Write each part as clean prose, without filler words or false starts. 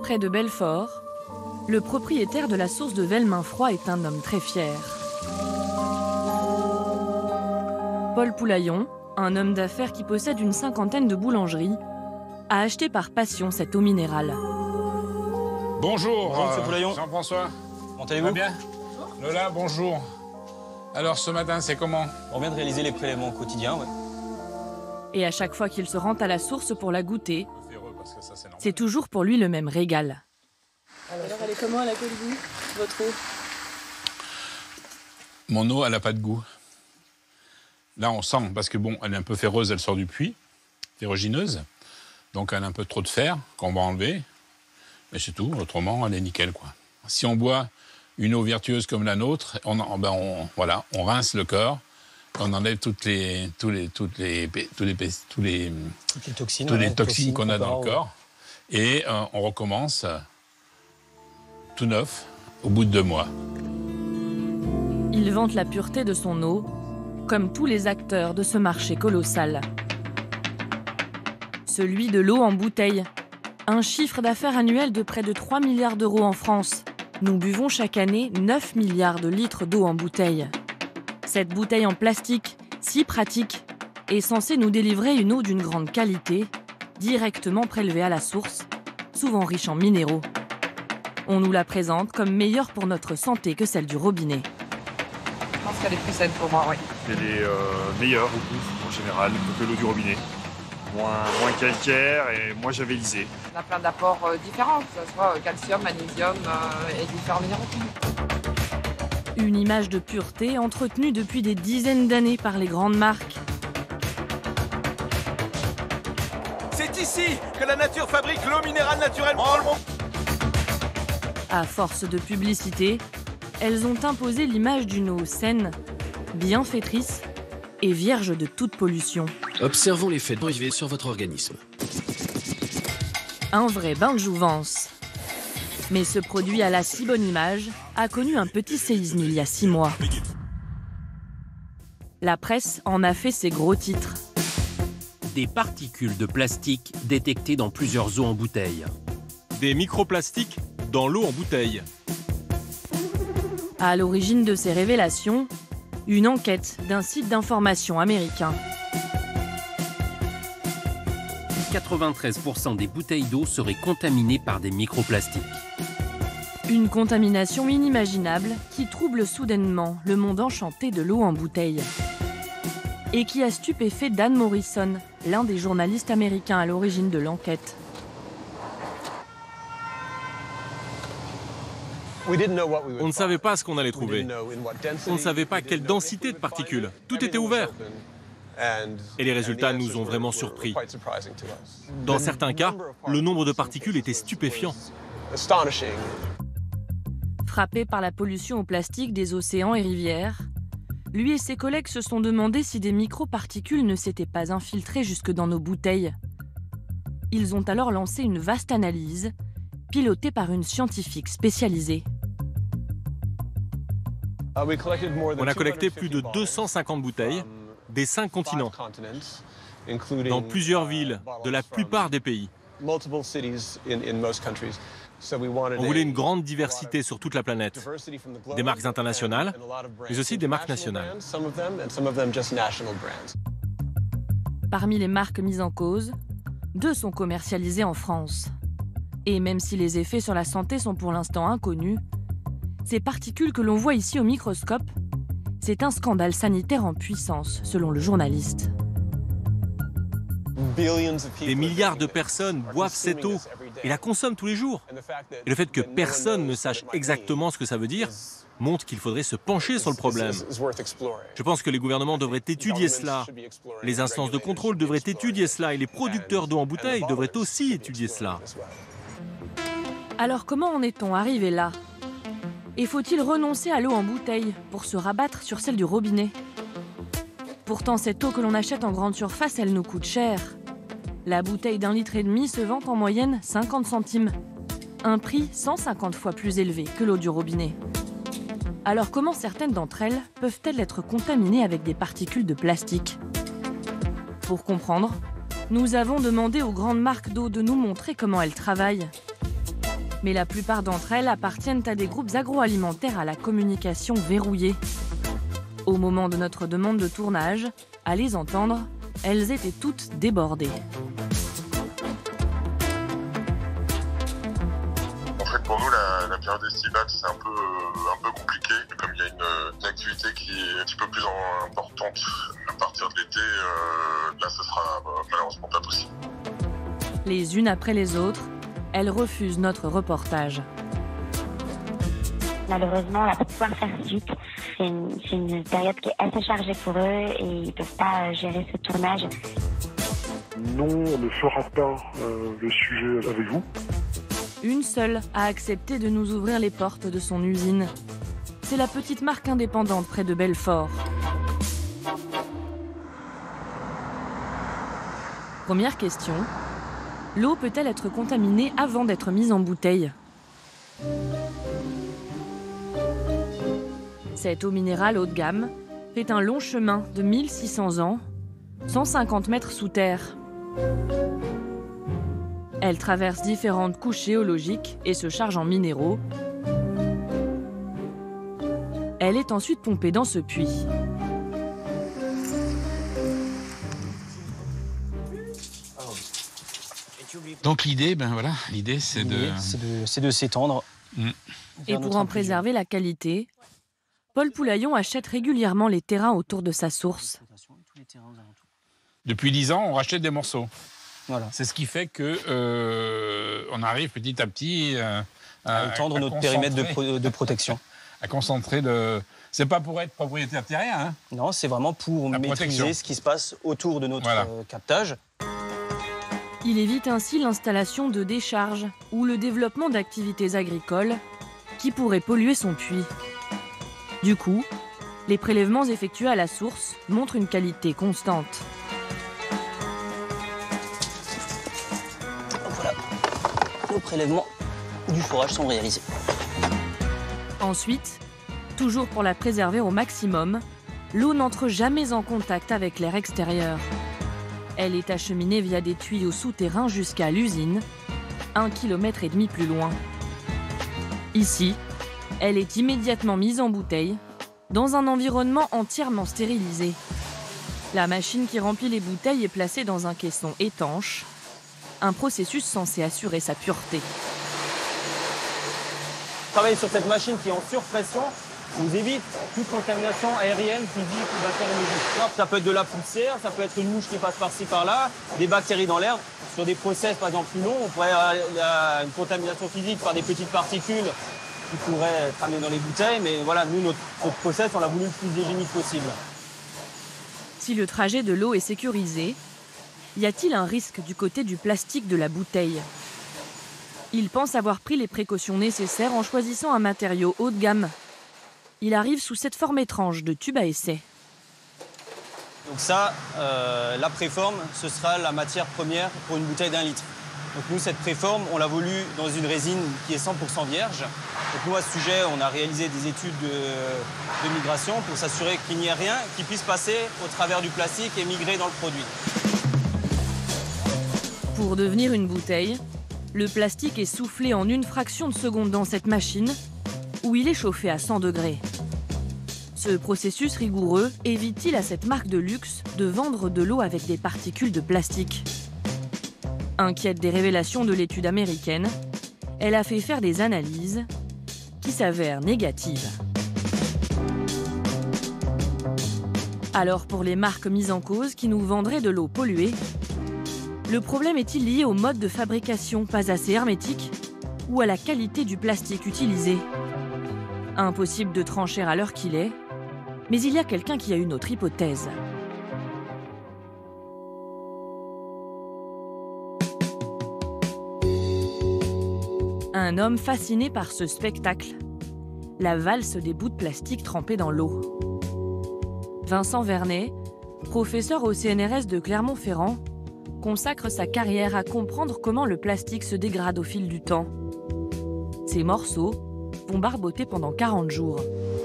Près de Belfort, le propriétaire de la source de Velmain-Froid est un homme très fier. Paul Poulaillon, un homme d'affaires qui possède une cinquantaine de boulangeries, a acheté par passion cette eau minérale. Bonjour, Bonjour Monsieur Poulaillon. Jean-François. Comment allez-vous? Va bien? Lola, bonjour. Alors ce matin, c'est comment? On vient de réaliser les prélèvements quotidiens, ouais. Et à chaque fois qu'il se rend à la source pour la goûter, c'est toujours pour lui le même régal. Alors elle est comment, elle a quel goût, votre eau? Mon eau, elle n'a pas de goût. Là, on sent, parce que bon, elle est un peu ferreuse, elle sort du puits, ferrugineuse. Donc elle a un peu trop de fer qu'on va enlever. Mais c'est tout, autrement, elle est nickel, quoi. Si on boit une eau vertueuse comme la nôtre, on rince le corps, on enlève toutes les toxines qu'on a dans le corps. Et on recommence tout neuf au bout de 2 mois. Il vante la pureté de son eau, comme tous les acteurs de ce marché colossal. Celui de l'eau en bouteille. Un chiffre d'affaires annuel de près de 3 milliards d'euros en France. Nous buvons chaque année 9 milliards de litres d'eau en bouteille. Cette bouteille en plastique, si pratique, est censée nous délivrer une eau d'une grande qualité, directement prélevée à la source, souvent riche en minéraux. On nous la présente comme meilleure pour notre santé que celle du robinet. Je pense qu'elle est plus saine pour moi, oui. Elle est meilleure au goût, en général, que l'eau du robinet. Moins calcaire et moins javélisée. On a plein d'apports différents, que ce soit calcium, magnésium et différents minéraux. Une image de pureté entretenue depuis des dizaines d'années par les grandes marques. C'est ici que la nature fabrique l'eau minérale naturelle dans le monde. À force de publicité, elles ont imposé l'image d'une eau saine, bienfaitrice et vierge de toute pollution. Observons l'effet dérivé sur votre organisme. Un vrai bain de jouvence. Mais ce produit à la si bonne image a connu un petit séisme il y a 6 mois. La presse en a fait ses gros titres. Des particules de plastique détectées dans plusieurs eaux en bouteille. Des microplastiques dans l'eau en bouteille. À l'origine de ces révélations, une enquête d'un site d'information américain. 93% des bouteilles d'eau seraient contaminées par des microplastiques. Une contamination inimaginable qui trouble soudainement le monde enchanté de l'eau en bouteille. Et qui a stupéfait Dan Morrison, l'un des journalistes américains à l'origine de l'enquête. On ne savait pas ce qu'on allait trouver. On ne savait pas quelle densité de particules. Tout était ouvert. Et les résultats nous ont vraiment surpris. Dans certains cas, le nombre de particules était stupéfiant. Frappé par la pollution au plastique des océans et rivières, lui et ses collègues se sont demandé si des microparticules ne s'étaient pas infiltrées jusque dans nos bouteilles. Ils ont alors lancé une vaste analyse, pilotée par une scientifique spécialisée. On a collecté plus de 250 bouteilles des 5 continents, dans plusieurs villes de la plupart des pays. On voulait une grande diversité sur toute la planète, des marques internationales, mais aussi des marques nationales. Parmi les marques mises en cause, 2 sont commercialisées en France. Et même si les effets sur la santé sont pour l'instant inconnus, ces particules que l'on voit ici au microscope, c'est un scandale sanitaire en puissance, selon le journaliste. Des milliards de personnes boivent cette eau et la consomment tous les jours. Et le fait que personne ne sache exactement ce que ça veut dire montre qu'il faudrait se pencher sur le problème. Je pense que les gouvernements devraient étudier cela, les instances de contrôle devraient étudier cela et les producteurs d'eau en bouteille devraient aussi étudier cela. Alors comment en est-on arrivé là? Et faut-il renoncer à l'eau en bouteille pour se rabattre sur celle du robinet? Pourtant, cette eau que l'on achète en grande surface, elle nous coûte cher. La bouteille d'1,5 litre se vend en moyenne 50 centimes. Un prix 150 fois plus élevé que l'eau du robinet. Alors comment certaines d'entre elles peuvent-elles être contaminées avec des particules de plastique? Pour comprendre, nous avons demandé aux grandes marques d'eau de nous montrer comment elles travaillent. Mais la plupart d'entre elles appartiennent à des groupes agroalimentaires à la communication verrouillée. Au moment de notre demande de tournage, à les entendre, elles étaient toutes débordées. En fait, pour nous, la période estivale, c'est un peu compliqué. Comme il y a une activité qui est un petit peu plus importante à partir de l'été, là, ce sera malheureusement pas possible. Les unes après les autres, elles refusent notre reportage. Malheureusement, on va pas pouvoir faire suite. C'est une période qui est assez chargée pour eux et ils ne peuvent pas gérer ce tournage. Non, on ne fera pas le sujet avec vous. Une seule a accepté de nous ouvrir les portes de son usine. C'est la petite marque indépendante près de Belfort. Première question. L'eau peut-elle être contaminée avant d'être mise en bouteille ? Cette eau minérale haut de gamme fait un long chemin de 1600 ans, 150 mètres sous terre. Elle traverse différentes couches géologiques et se charge en minéraux. Elle est ensuite pompée dans ce puits. Donc l'idée, c'est de s'étendre. Et pour en préserver la qualité, Paul Poulaillon achète régulièrement les terrains autour de sa source. Depuis 10 ans, on rachète des morceaux. Voilà. C'est ce qui fait que on arrive petit à petit à étendre notre périmètre de protection. À concentrer C'est pas pour être propriétaire terrien, hein. Non, c'est vraiment pour maîtriser ce qui se passe autour de notre captage. Il évite ainsi l'installation de décharges ou le développement d'activités agricoles qui pourraient polluer son puits. Du coup, les prélèvements effectués à la source montrent une qualité constante. Voilà, nos prélèvements du forage sont réalisés. Ensuite, toujours pour la préserver au maximum, l'eau n'entre jamais en contact avec l'air extérieur. Elle est acheminée via des tuyaux souterrains jusqu'à l'usine, 1,5 km plus loin. Ici, elle est immédiatement mise en bouteille, dans un environnement entièrement stérilisé. La machine qui remplit les bouteilles est placée dans un caisson étanche, un processus censé assurer sa pureté. Travailler sur cette machine qui est en surpression vous évite toute contamination aérienne, physique ou bactériologique. Ça peut être de la poussière, ça peut être une mouche qui passe par-ci par-là, des bactéries dans l'air. Sur des process par exemple plus longs, on pourrait avoir une contamination physique par des petites particules qui pourraient être amenées dans les bouteilles, mais voilà, nous, notre process, on l'a voulu le plus hygiénique possible. Si le trajet de l'eau est sécurisé, y a-t-il un risque du côté du plastique de la bouteille ? Il pense avoir pris les précautions nécessaires en choisissant un matériau haut de gamme. Il arrive sous cette forme étrange de tube à essai. Donc ça, la préforme, ce sera la matière première pour une bouteille d'1 litre. Donc nous, cette préforme, on l'a voulu dans une résine qui est 100% vierge. Donc nous, à ce sujet, on a réalisé des études de migration pour s'assurer qu'il n'y ait rien qui puisse passer au travers du plastique et migrer dans le produit. Pour devenir une bouteille, le plastique est soufflé en une fraction de seconde dans cette machine, où il est chauffé à 100 degrés. Ce processus rigoureux évite-t-il à cette marque de luxe de vendre de l'eau avec des particules de plastique ? Inquiète des révélations de l'étude américaine, elle a fait faire des analyses qui s'avèrent négatives. Alors pour les marques mises en cause qui nous vendraient de l'eau polluée, le problème est-il lié au mode de fabrication pas assez hermétique ou à la qualité du plastique utilisé ? Impossible de trancher à l'heure qu'il est, mais il y a quelqu'un qui a une autre hypothèse. Un homme fasciné par ce spectacle, la valse des bouts de plastique trempés dans l'eau. Vincent Vernet, professeur au CNRS de Clermont-Ferrand, consacre sa carrière à comprendre comment le plastique se dégrade au fil du temps. Ces morceaux vont barboter pendant 40 jours.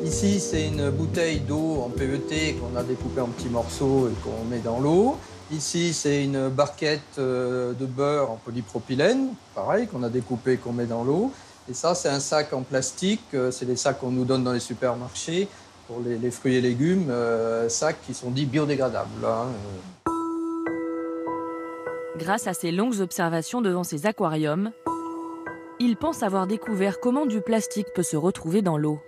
Ici, c'est une bouteille d'eau en PET qu'on a découpée en petits morceaux et qu'on met dans l'eau. Ici, c'est une barquette de beurre en polypropylène, pareil, qu'on a découpé et qu'on met dans l'eau. Et ça, c'est un sac en plastique. C'est les sacs qu'on nous donne dans les supermarchés pour les fruits et légumes. Sacs qui sont dits biodégradables. Hein. Grâce à ses longues observations devant ces aquariums, il pense avoir découvert comment du plastique peut se retrouver dans l'eau.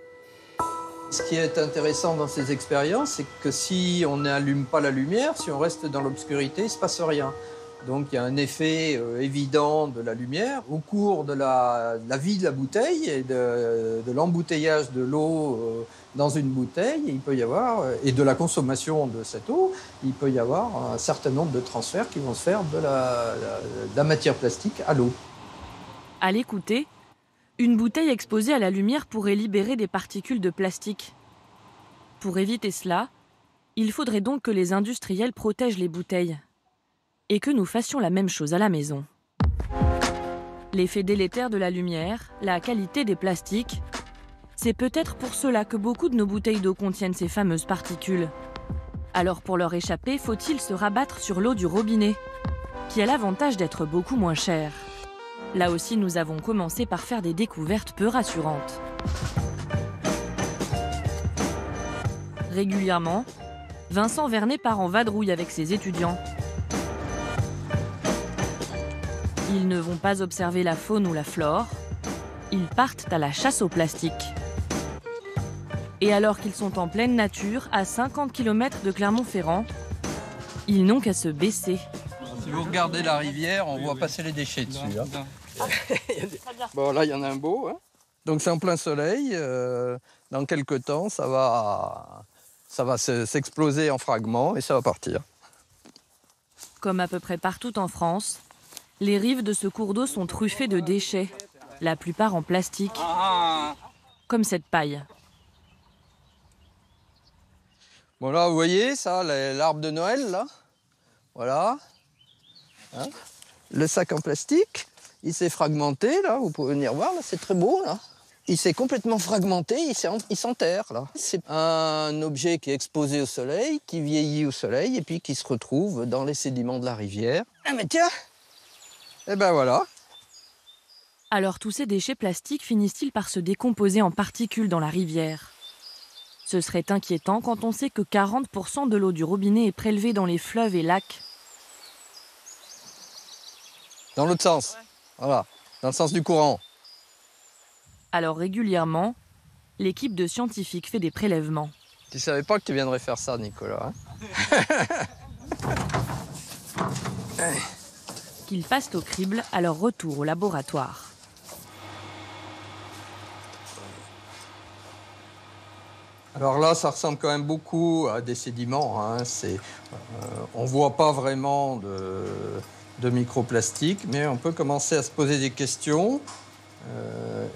Ce qui est intéressant dans ces expériences, c'est que si on n'allume pas la lumière, si on reste dans l'obscurité, il ne se passe rien. Donc il y a un effet évident de la lumière. Au cours de la vie de la bouteille et de l'embouteillage de l'eau dans une bouteille, il peut y avoir, et de la consommation de cette eau, il peut y avoir un certain nombre de transferts qui vont se faire de la matière plastique à l'eau. À l'écouter, une bouteille exposée à la lumière pourrait libérer des particules de plastique. Pour éviter cela, il faudrait donc que les industriels protègent les bouteilles et que nous fassions la même chose à la maison. L'effet délétère de la lumière, la qualité des plastiques, c'est peut-être pour cela que beaucoup de nos bouteilles d'eau contiennent ces fameuses particules. Alors pour leur échapper, faut-il se rabattre sur l'eau du robinet, qui a l'avantage d'être beaucoup moins chère. Là aussi, nous avons commencé par faire des découvertes peu rassurantes. Régulièrement, Vincent Vernet part en vadrouille avec ses étudiants. Ils ne vont pas observer la faune ou la flore, ils partent à la chasse au plastique. Et alors qu'ils sont en pleine nature, à 50 km de Clermont-Ferrand, ils n'ont qu'à se baisser. Si vous regardez la rivière, on voit passer les déchets dessus. Hein. Bon, là, il y en a un beau. Hein. Donc, c'est en plein soleil. Dans quelques temps, ça va s'exploser en fragments et ça va partir. Comme à peu près partout en France, les rives de ce cours d'eau sont truffées de déchets, la plupart en plastique, comme cette paille. Bon, là, vous voyez, ça, l'arbre de Noël, là. Voilà. Hein, le sac en plastique, il s'est fragmenté, là, vous pouvez venir voir, là, c'est très beau, là. Il s'est complètement fragmenté, il s'enterre, là. C'est un objet qui est exposé au soleil, qui vieillit au soleil, et puis qui se retrouve dans les sédiments de la rivière. Ah, mais tiens! Eh ben voilà. Alors tous ces déchets plastiques finissent-ils par se décomposer en particules dans la rivière? Ce serait inquiétant quand on sait que 40% de l'eau du robinet est prélevée dans les fleuves et lacs. Dans l'autre sens, voilà, dans le sens du courant. Alors régulièrement, l'équipe de scientifiques fait des prélèvements. Tu savais pas que tu viendrais faire ça, Nicolas, hein? Qu'ils passent au crible à leur retour au laboratoire. Alors là, ça ressemble quand même beaucoup à des sédiments. Hein. On ne voit pas vraiment de microplastiques, mais on peut commencer à se poser des questions.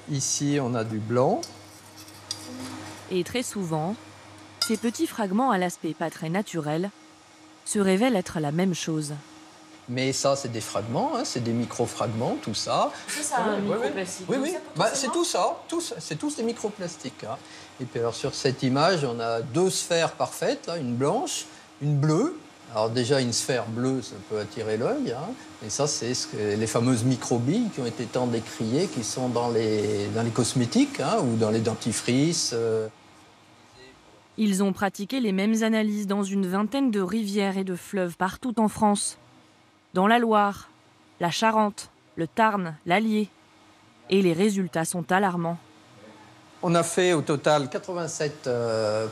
Ici, on a du blanc. Et très souvent, ces petits fragments à l'aspect pas très naturel se révèlent être la même chose. Mais ça, c'est des fragments, hein, c'est des microfragments, tout ça. C'est un microplastique. Oui. C'est tout ça, c'est tous des microplastiques. Hein. Et puis alors sur cette image, on a deux sphères parfaites, là, une blanche, une bleue. Alors déjà, une sphère bleue, ça peut attirer l'œil. Hein. Et ça, c'est les fameuses microbilles qui ont été tant décriées, qui sont dans les cosmétiques hein, ou dans les dentifrices. Ils ont pratiqué les mêmes analyses dans une vingtaine de rivières et de fleuves partout en France. Dans la Loire, la Charente, le Tarn, l'Allier. Et les résultats sont alarmants. On a fait au total 87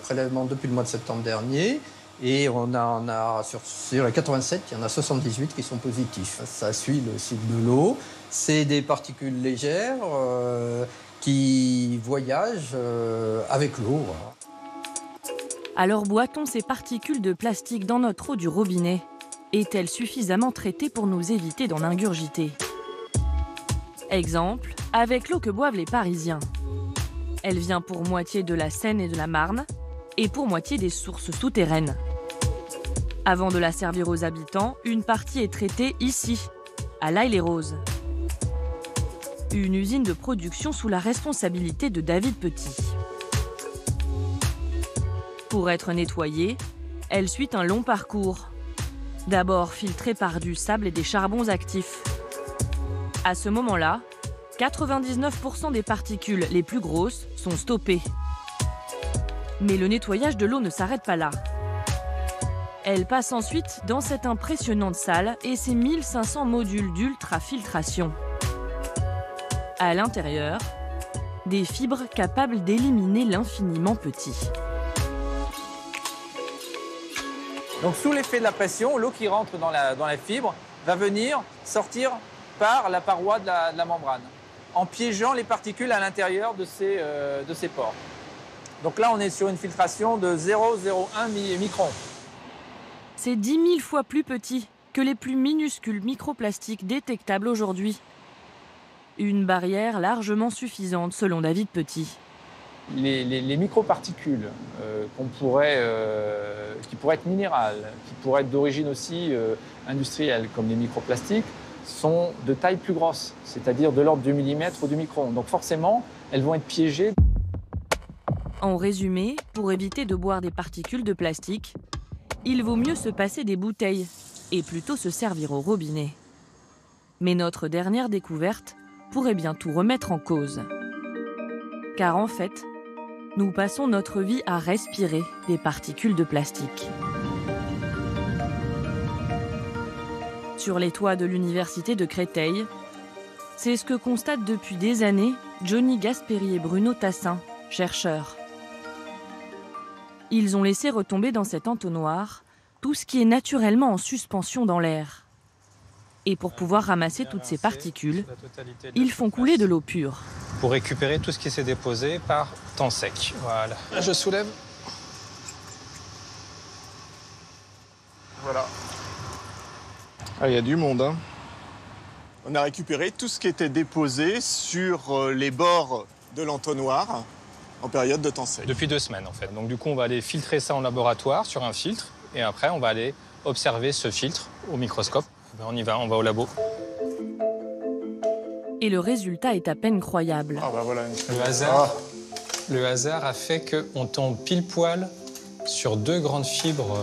prélèvements depuis le mois de septembre dernier. Et on a sur les 87, il y en a 78 qui sont positifs. Ça suit le cycle de l'eau. C'est des particules légères qui voyagent avec l'eau. Alors boit-on ces particules de plastique dans notre eau du robinet? Est-elle suffisamment traitée pour nous éviter d'en ingurgiter? Exemple, avec l'eau que boivent les Parisiens. Elle vient pour moitié de la Seine et de la Marne, et pour moitié des sources souterraines. Avant de la servir aux habitants, une partie est traitée ici, à L'Haÿ-les-Roses. Une usine de production sous la responsabilité de David Petit. Pour être nettoyée, elle suit un long parcours. D'abord filtrée par du sable et des charbons actifs. À ce moment-là, 99% des particules les plus grosses sont stoppées. Mais le nettoyage de l'eau ne s'arrête pas là. Elle passe ensuite dans cette impressionnante salle et ses 1500 modules d'ultrafiltration. À l'intérieur, des fibres capables d'éliminer l'infiniment petit. Donc sous l'effet de la pression, l'eau qui rentre dans la fibre va venir sortir par la paroi de la membrane, en piégeant les particules à l'intérieur de ces pores. Donc là, on est sur une filtration de 0,01 micron. C'est 10 000 fois plus petit que les plus minuscules microplastiques détectables aujourd'hui. Une barrière largement suffisante selon David Petit. Les microparticules qui pourraient être minérales, qui pourraient être d'origine aussi industrielle, comme les microplastiques, sont de taille plus grosse, c'est-à-dire de l'ordre du millimètre ou du micron. Donc forcément, elles vont être piégées. En résumé, pour éviter de boire des particules de plastique, il vaut mieux se passer des bouteilles et plutôt se servir au robinet. Mais notre dernière découverte pourrait bien tout remettre en cause. Car en fait, nous passons notre vie à respirer des particules de plastique. Sur les toits de l'université de Créteil, c'est ce que constatent depuis des années Johnny Gasperi et Bruno Tassin, chercheurs. Ils ont laissé retomber dans cet entonnoir tout ce qui est naturellement en suspension dans l'air. Et pour pouvoir ramasser toutes ces particules, ils font couler de l'eau pure. Pour récupérer tout ce qui s'est déposé par temps sec. Voilà. Je soulève. Voilà. Ah, il y a du monde, hein. On a récupéré tout ce qui était déposé sur les bords de l'entonnoir en période de temps sec. Depuis 2 semaines, en fait. Donc, du coup, on va aller filtrer ça en laboratoire sur un filtre. Et après, on va aller observer ce filtre au microscope. On y va, on va au labo. Et le résultat est à peine croyable. Ah bah voilà. Le hasard a fait qu'on tombe pile poil sur 2 grandes fibres.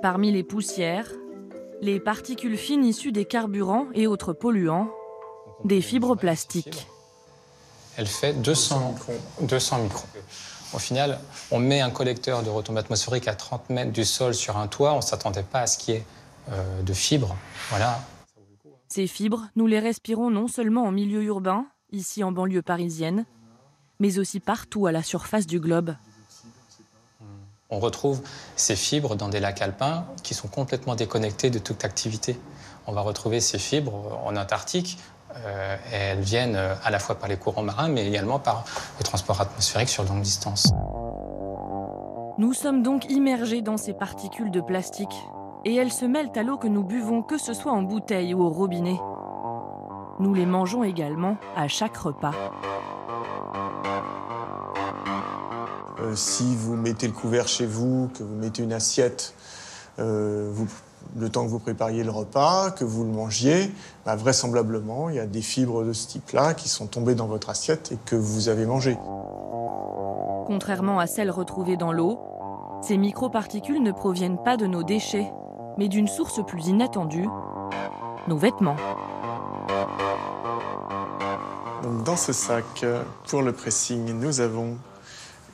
Parmi les poussières, les particules fines issues des carburants et autres polluants, des fibres plastiques. Elle fait 200 microns. Au final, on met un collecteur de retombées atmosphériques à 30 mètres du sol sur un toit. On ne s'attendait pas à ce qu'il y ait de fibres. Voilà. Ces fibres, nous les respirons non seulement en milieu urbain, ici en banlieue parisienne, mais aussi partout à la surface du globe. On retrouve ces fibres dans des lacs alpins qui sont complètement déconnectés de toute activité. On va retrouver ces fibres en Antarctique. Elles viennent à la fois par les courants marins, mais également par le transport atmosphérique sur longue distance. Nous sommes donc immergés dans ces particules de plastique, et elles se mêlent à l'eau que nous buvons, que ce soit en bouteille ou au robinet. Nous les mangeons également à chaque repas. Si vous mettez le couvert chez vous, que vous mettez une assiette, le temps que vous prépariez le repas, que vous le mangiez, bah, vraisemblablement, il y a des fibres de ce type-là qui sont tombées dans votre assiette et que vous avez mangé. Contrairement à celles retrouvées dans l'eau, ces microparticules ne proviennent pas de nos déchets, mais d'une source plus inattendue, nos vêtements. Donc, dans ce sac, pour le pressing, nous avons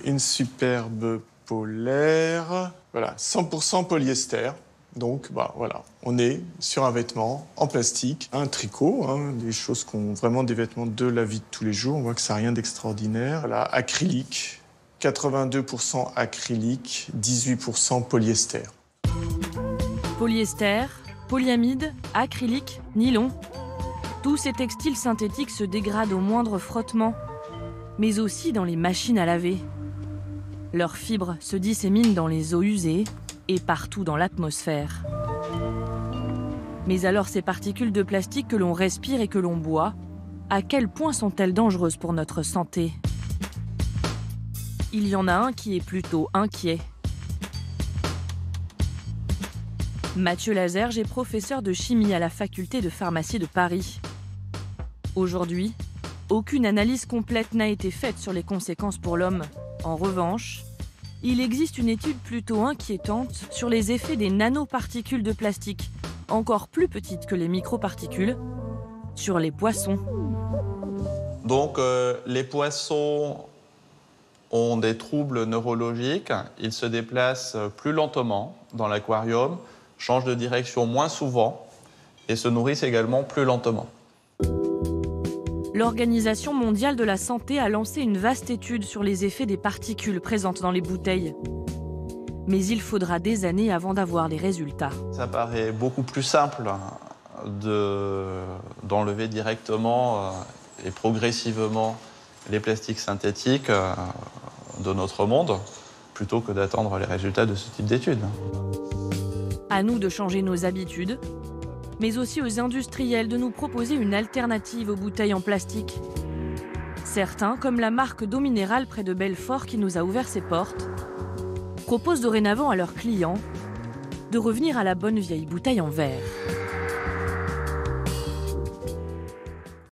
une superbe polaire, voilà, 100% polyester. Donc, bah, voilà, on est sur un vêtement en plastique, un tricot, hein, des choses vraiment des vêtements de la vie de tous les jours. On voit que ça n'a rien d'extraordinaire. Voilà, acrylique, 82% acrylique, 18% polyester. Polyester, polyamide, acrylique, nylon. Tous ces textiles synthétiques se dégradent au moindre frottement, mais aussi dans les machines à laver. Leurs fibres se disséminent dans les eaux usées et partout dans l'atmosphère. Mais alors ces particules de plastique que l'on respire et que l'on boit, à quel point sont-elles dangereuses pour notre santé ? Il y en a un qui est plutôt inquiet. Mathieu Lazerge est professeur de chimie à la faculté de pharmacie de Paris. Aujourd'hui, aucune analyse complète n'a été faite sur les conséquences pour l'homme. En revanche, il existe une étude plutôt inquiétante sur les effets des nanoparticules de plastique, encore plus petites que les microparticules, sur les poissons. Donc les poissons ont des troubles neurologiques, ils se déplacent plus lentement dans l'aquarium, changent de direction moins souvent et se nourrissent également plus lentement. L'Organisation mondiale de la santé a lancé une vaste étude sur les effets des particules présentes dans les bouteilles. Mais il faudra des années avant d'avoir les résultats. Ça paraît beaucoup plus simple d'enlever directement et progressivement les plastiques synthétiques de notre monde, plutôt que d'attendre les résultats de ce type d'études. À nous de changer nos habitudes, mais aussi aux industriels de nous proposer une alternative aux bouteilles en plastique. Certains, comme la marque d'eau minérale près de Belfort qui nous a ouvert ses portes, proposent dorénavant à leurs clients de revenir à la bonne vieille bouteille en verre.